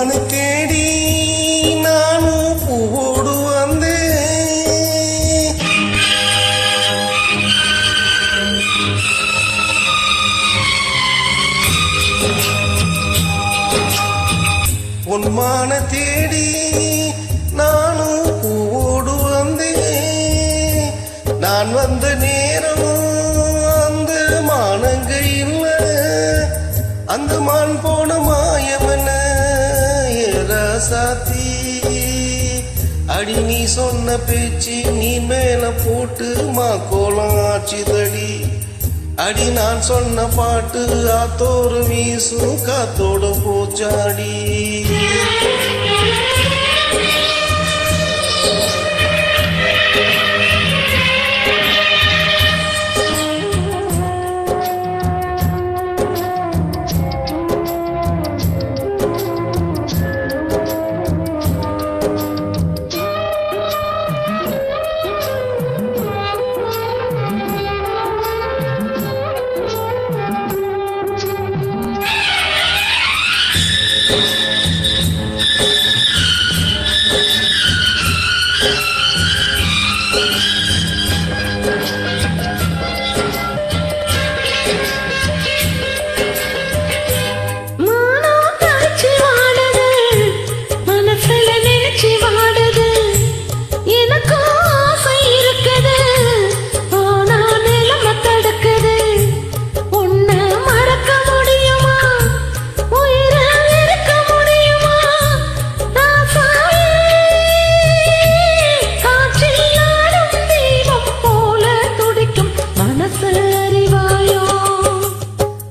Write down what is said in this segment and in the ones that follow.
பொன்மானு தேடி நானும் பூவோடு வந்தேன். பொன்மான தேடி நானும் பூவோடு வந்தேன். நான் வந்த நேரம் அந்த மானங்க இல்ல, அந்த மான் போன மாயமன ராசாத்தி. அடி நீ சொன்ன பேச்சு நீ மேல போட்டு கோலம் ஆச்சுதடி. அடி நான் சொன்ன பாட்டு ஆத்தோறு வீசும் காத்தோட போச்சாடி.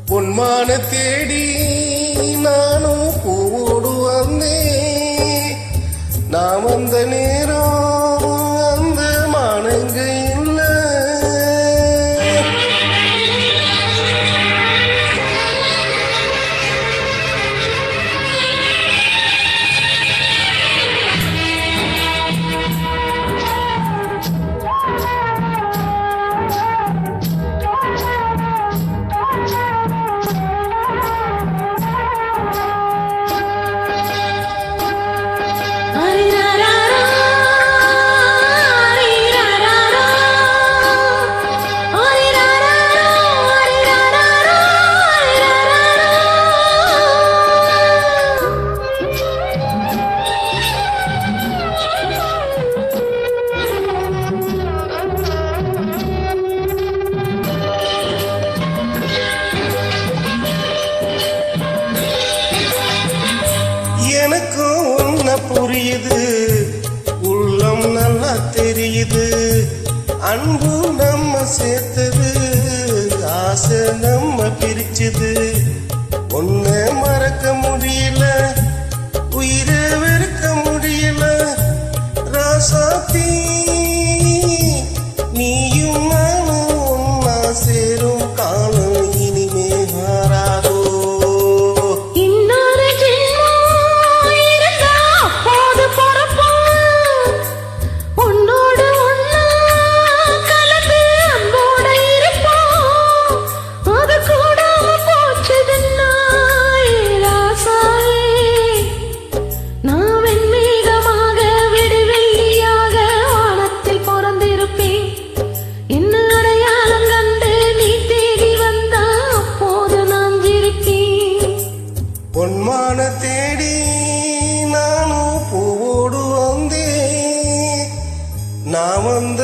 பொன்மான தேடி நானும் பூவோடு வந்தேன். நான் வந்த நேரம் அந்த மானங்க இல்ல. எனக்கும் உன்ன புரியுது, உள்ளம் நல்லா தெரியுது. அன்பு நம்ம சேர்த்தது, ஆசை நம்ம பிரிச்சது. ஒன்ன மறக்க முடியல, உயிரை வெறுக்க முடியல. ராசாத்தி நீயும் நானும் ஒன்னா சேரும் காலம் இனிமே மாறாதோ. பொன்மான தேடி நானும் பூவோடு வந்தேன். நான் வந்த